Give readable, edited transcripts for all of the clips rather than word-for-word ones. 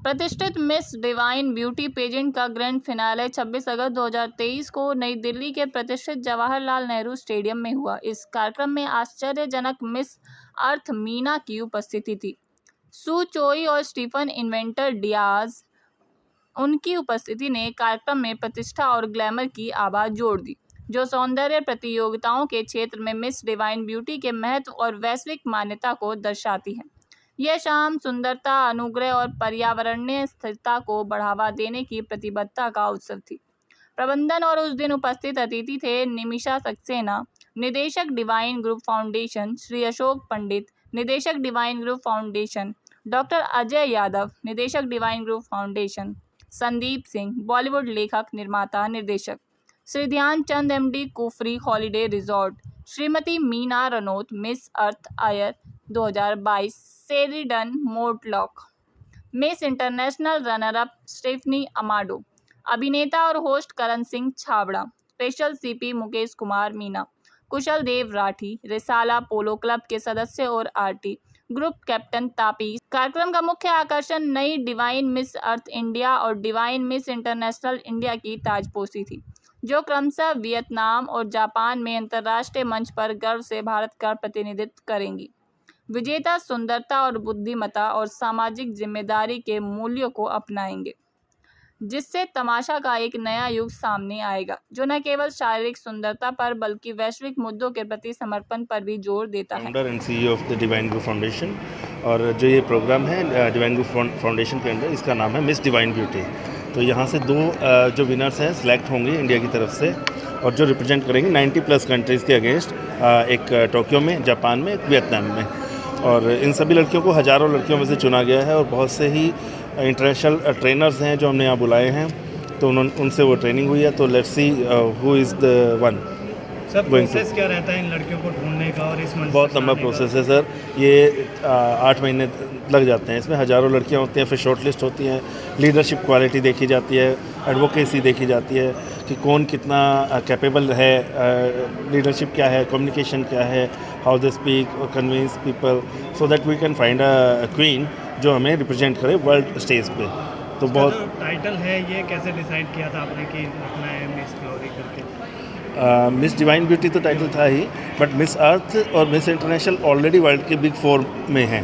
प्रतिष्ठित miss divine beauty pageant का grand finale 26 अगस्त 2023 को नई दिल्ली के प्रतिष्ठित जवाहरलाल नेहरू स्टेडियम में हुआ। इस कार्यक्रम में आश्चर्यजनक मिस अर्थ मीना की उपस्थिति थी। सू चोई और स्टीफन इन्वेंटर डियाज उनकी उपस्थिति ने कार्यक्रम में प्रतिष्ठा और ग्लैमर की आवाज जोड़ दी, जो सौंदर्य प्रतियोगिताओं के क्षेत्र में मिस डिवाइन ब्यूटी के महत्व और वैश्विक मान्यता को दर्शाती है। यह शाम सुंदरता, अनुग्रह और पर्यावरणीय स्थिरता को बढ़ावा देने की प्रतिबद्धता का उत्सव थी। प्रबंधन और उस दिन उपस्थित अतिथि थे निमिषा सक्सेना, निदेशक divine group foundation, Shri Ashok Pandit, निदेशक divine group foundation, doctor Ajay Yadav, निदेशक divine group foundation, Sandeep Singh, Bollywood लेखक, निर्माता, निर्देशक, Shri Dhyanchand MD Kufri holiday resort, Shrimati Meena Ranaut, Miss Earth air 2022 Sheridan Mortlock, Miss International runner up Stephanie Amado, अभिनेता और host Karan Singh Chhabra, special CP Mukesh Kumar Meena, Kushal Dev Rathi, Risala polo club के सदस्य और आरटी ग्रुप कैप्टन तापीस। कार्यक्रम का मुख्य आकर्षण नई डिवाइन मिस अर्थ इंडिया और डिवाइन मिस इंटरनेशनल इंडिया की ताजपोशी थी, जो क्रमशः वियतनाम और जापान में अंतर्राष्ट्रीय मंच पर गर्व से भारत का प्रतिनिधित्व करेंगी। विजेता सुंदरता और बुद्धिमत्ता और सामाजिक जिम्मेदारी के मूल्यों को अपनाएंगे, जिससे तमाशा का एक नया युग सामने आएगा, जो न केवल शारीरिक सुंदरता पर बल्कि वैश्विक मुद्दों के प्रति समर्पण पर भी जोर देता है। Founder and CEO of the divine group foundation, और जो ये प्रोग्राम है डिवाइन ग्रुप फाउंडेशन के अंदर, इसका नाम है मिस डिवाइन ब्यूटी। तो यहाँ से दो जो विनर्स हैं सिलेक्ट होंगे इंडिया की तरफ से, और जो रिप्रेजेंट करेंगे 90+ कंट्रीज़ के अगेंस्ट, एक टोक्यो में, जापान में, एक वियतनाम में। और इन सभी लड़कियों को हज़ारों लड़कियों में से चुना गया है, और बहुत से ही इंटरनेशनल ट्रेनर्स हैं जो हमने यहाँ बुलाए हैं, तो उनसे वो ट्रेनिंग हुई है। तो let's see who is the one. Sir, process क्या रहता है इन लड़कियों को ढूंढने का और इस मंच बहुत लंबा प्रोसेस है सर, ये 8 महीने लग जाते हैं। इसमें हज़ारों लड़कियाँ होती हैं, फिर शॉर्ट लिस्ट होती हैं, लीडरशिप क्वालिटी देखी जाती है, एडवोकेसी देखी जाती है कि कौन कितना कैपेबल है, लीडरशिप क्या है, कम्युनिकेशन क्या है, हाउ दे स्पीक और convince people, so that we can find a queen जो हमें रिप्रेजेंट करे वर्ल्ड स्टेज पे। तो बहुत टाइटल है, ये कैसे डिसाइड किया था आपने कि रखना है मिस ग्लोरी करके? मिस डिवाइन ब्यूटी तो टाइटल था ही, बट मिस अर्थ और मिस इंटरनेशनल ऑलरेडी वर्ल्ड के बिग 4 में हैं।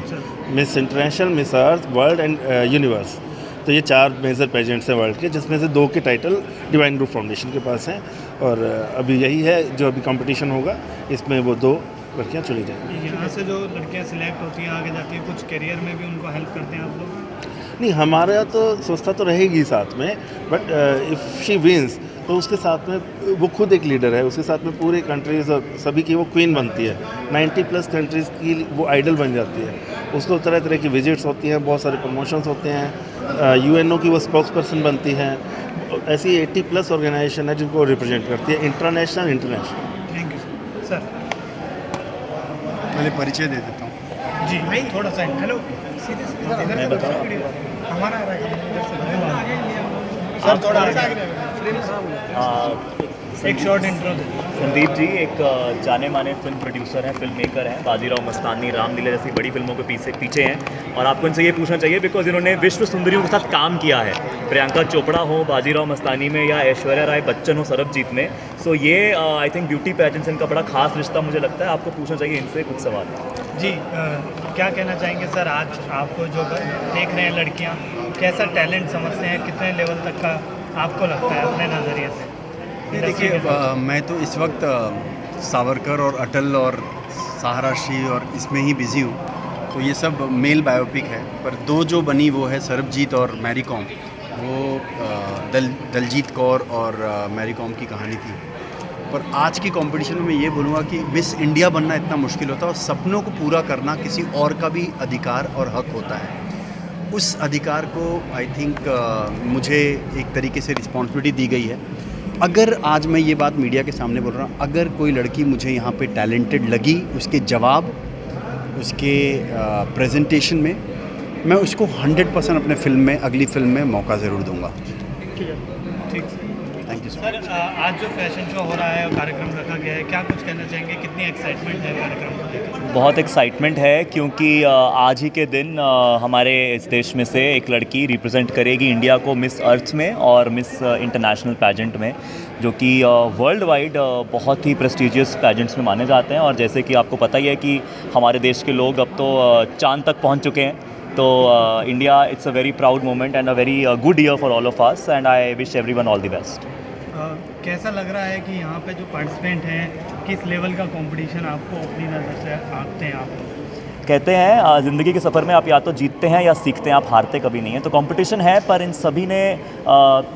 Miss international, Miss Earth, world and universe. तो ये 4 मेजर पेजेंट्स हैं वर्ल्ड के, जिसमें से 2 के टाइटल डिवाइन ग्रुप फाउंडेशन के पास हैं। और अभी यही है जो अभी कंपटीशन होगा, इसमें वो 2 लड़कियाँ चली जाएंगी। यहाँ से जो लड़कियाँ सिलेक्ट होती हैं, आगे जाती हैं, कुछ करियर में भी उनको हेल्प करते हैं आप लोग? नहीं, हमारा तो संस्था तो रहेगी साथ में, बट इफ़ शी विंस तो उसके साथ में वो खुद एक लीडर है, उसके साथ में पूरे कंट्रीज़ और सभी की वो क्वीन बनती है। 90+ कंट्रीज़ की वो आइडल बन जाती है। उसको तरह तरह की विजिट्स होती हैं, बहुत सारे प्रमोशंस होते हैं, यूएनओ की वो स्पोक्स पर्सन बनती हैं। ऐसी 80+ ऑर्गेनाइजेशन है जिनको रिप्रेजेंट करती है, इंटरनेशनल। Thank you sir. पहले परिचय दे देता हूँ जी भाई, थोड़ा सा हेलो हमारा सर, थोड़ा एक शॉर्ट इंट्रो। संदीप जी एक जाने माने फिल्म प्रोड्यूसर हैं, फिल्म मेकर हैं, बाजीराव मस्तानी, रामलीला जैसी बड़ी फिल्मों के पीछे हैं। और आपको इनसे ये पूछना चाहिए बिकॉज इन्होंने विश्व सुंदरियों के साथ काम किया है, प्रियंका चोपड़ा हो बाजीराव मस्तानी में, या ऐश्वर्या राय बच्चन हो सरबजीत में। सो ये आई थिंक ब्यूटी पेजेंट्स इनका बड़ा खास रिश्ता मुझे लगता है। आपको पूछना चाहिए इनसे कुछ सवाल। जी, क्या कहना चाहेंगे सर, आज आपको जो देख रहे हैं लड़कियाँ, कैसा टैलेंट समझते हैं, कितने लेवल तक का आपको लगता है अपने नज़रिए से? देखिए, मैं तो इस वक्त सावरकर और अटल और सहाराश्री और इसमें ही बिज़ी हूँ, तो ये सब मेल बायोपिक है। पर 2 जो बनी वो है सरबजीत और मैरी कॉम। वो दलजीत कौर और मैरी कॉम की कहानी थी। पर आज की कंपटीशन में मैं ये बोलूँगा कि मिस इंडिया बनना इतना मुश्किल होता है, और सपनों को पूरा करना किसी और का भी अधिकार और हक होता है। उस अधिकार को आई थिंक मुझे एक तरीके से रिस्पॉन्सिबिलिटी दी गई है। अगर आज मैं ये बात मीडिया के सामने बोल रहा हूँ, अगर कोई लड़की मुझे यहाँ पे टैलेंटेड लगी, उसके जवाब, उसके प्रेजेंटेशन में, मैं उसको 100% अपने फिल्म में, अगली फिल्म में मौका ज़रूर दूंगा। ठीक, थैंक यू सर। आज जो फैशन शो हो रहा है, कार्यक्रम रखा गया है, क्या कुछ कहना चाहेंगे? कितनी एक्साइटमेंट है कार्यक्रम को लेकर? बहुत एक्साइटमेंट है क्योंकि आज ही के दिन हमारे इस देश में से एक लड़की रिप्रेजेंट करेगी इंडिया को मिस अर्थ में और मिस इंटरनेशनल पैजेंट में, जो कि वर्ल्ड वाइड बहुत ही प्रेस्टिजियस पैजेंट्स में माने जाते हैं। और जैसे कि आपको पता ही है कि हमारे देश के लोग अब तो चांद तक पहुंच चुके हैं, तो India it's a very proud moment and a very good year for all of us and I wish everyone all the best. कैसा लग रहा है कि यहाँ पे जो पार्टिसिपेंट हैं किस लेवल का कंपटीशन आपको अपनी नज़र से आते हैं आप? कहते हैं ज़िंदगी के सफ़र में आप या तो जीतते हैं या सीखते हैं, आप हारते कभी नहीं हैं। तो कंपटीशन है, पर इन सभी ने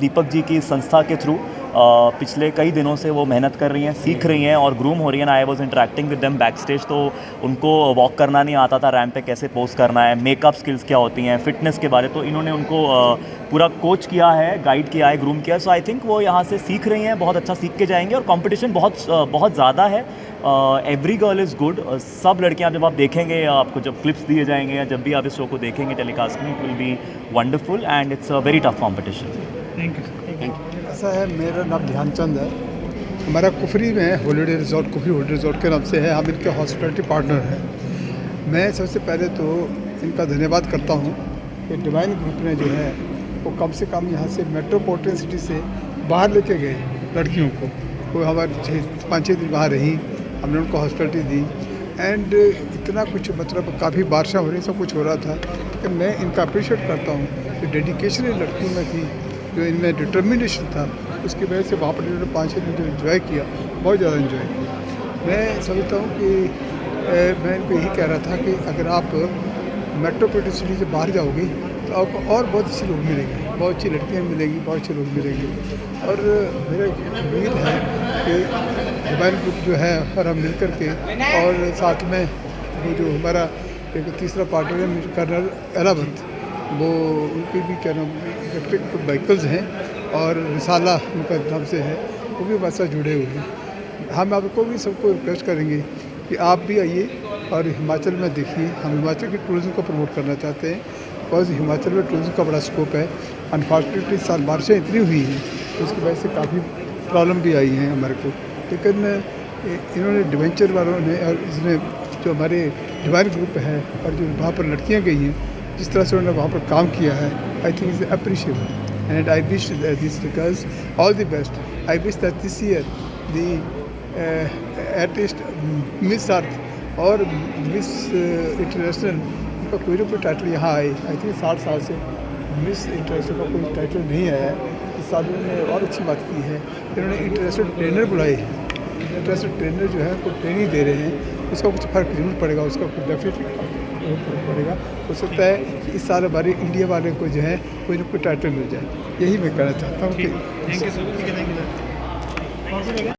दीपक जी की संस्था के थ्रू पिछले कई दिनों से वो मेहनत कर रही हैं, सीख रही हैं और ग्रूम हो रही हैं। I was interacting with them back stage, तो उनको वॉक करना नहीं आता था, रैम्प पे कैसे पोज करना है, मेकअप स्किल्स क्या होती हैं, फिटनेस के बारे, तो इन्होंने उनको पूरा कोच किया है, गाइड किया है, ग्रूम किया है। सो आई थिंक वो यहाँ से सीख रही हैं, बहुत अच्छा सीख के जाएंगे। और कंपटीशन बहुत ज़्यादा है, एवरी गर्ल इज़ गुड। सब लड़कियाँ जब आप देखेंगे, आपको जब क्लिप्स दिए जाएंगे या जब भी आप इस शो को देखेंगे टेलीकास्ट में, it will be wonderful and it's a very tough competition. Thank you sir. ऐसा है, मेरा नाम ध्यानचंद है, हमारा कुफरी में holiday resort, Kufri holiday resort के नाम से है, हम इनके हॉस्पिटलिटी पार्टनर हैं। मैं सबसे पहले तो इनका धन्यवाद करता हूँ कि डिवाइन ग्रुप ने जो है वो कम से कम यहाँ से मेट्रोपॉलिटन सिटी से बाहर लेके गए लड़कियों को। वो हमारे 5-6 दिन बाहर रही, हमने उनको हॉस्पिटलिटी दी एंड इतना कुछ, मतलब काफ़ी बारिशां हो रही, सब कुछ हो रहा था, लेकिन मैं इनका अप्रिशिएट करता हूँ कि डेडिकेशन इन लड़कियों में थी, जो इनमें डिटर्मिनेशन था, उसकी वजह से वहाँ पर इन्होंने 5-6 दिन जो इन्जॉय किया, बहुत ज़्यादा इन्जॉय किया। मैं समझता हूँ कि मैं इनको यही कह रहा था कि अगर आप मेट्रोपॉलिटन सिटी से बाहर जाओगी तो आपको और बहुत अच्छे लोग मिलेंगे, बहुत अच्छी लड़कियाँ मिलेंगी, बहुत अच्छे लोग मिलेंगे। और मेरा उम्मीद है कि डिवाइन ग्रुप जो है, और हम मिल कर के, और साथ में वो जो हमारा एक तीसरा पार्टनर है कर्नल एलावंत, वो उनके भी क्या नाम इलेक्ट्रिक व्हीकल्स हैं और रिसाला उनका नाम से है, वो भी हमारे साथ जुड़े हुए हैं। हम आपको भी सबको रिक्वेस्ट करेंगे कि आप भी आइए और हिमाचल में देखिए। हम हिमाचल की टूरिज़्म को प्रमोट करना चाहते हैं, बिकॉज हिमाचल में टूरिज़्म का बड़ा स्कोप है। अनफॉर्चुनेटली इस साल बारिशें इतनी हुई हैं, उसकी वजह से काफ़ी प्रॉब्लम भी आई हैं हमारे को, लेकिन इन्होंने एडवेंचर वालों ने और इसने जो हमारे डिवाइन ग्रुप है और जो वहाँ पर लड़कियाँ गई हैं, जिस तरह से उन्होंने वहाँ पर काम किया है, I think is appreciable and I wish this girls all the best. I wish that this year the at least Miss Earth और मिस इंटरनेशनल का कोई ना कोई टाइटल यहाँ आए। आई थिंक 60 साल से मिस इंटरनेशनल का कोई टाइटल नहीं आया है। इस साल उन्होंने और अच्छी बात की है, इन्होंने इंटरनेशनल ट्रेनर बुलाए हैं। इंटरनेशनल ट्रेनर जो है वो ट्रेनिंग दे रहे हैं, उसका कुछ फ़र्क जरूर पड़ेगा, उसका कुछ डेफिनेटली फर्क पड़ेगा। हो सकता है कि इस साल हमारे इंडिया वाले को जो है कोई ना कोई टाइटल मिल जाए, यही मैं कहना चाहता हूँ कि थैंक यू सर।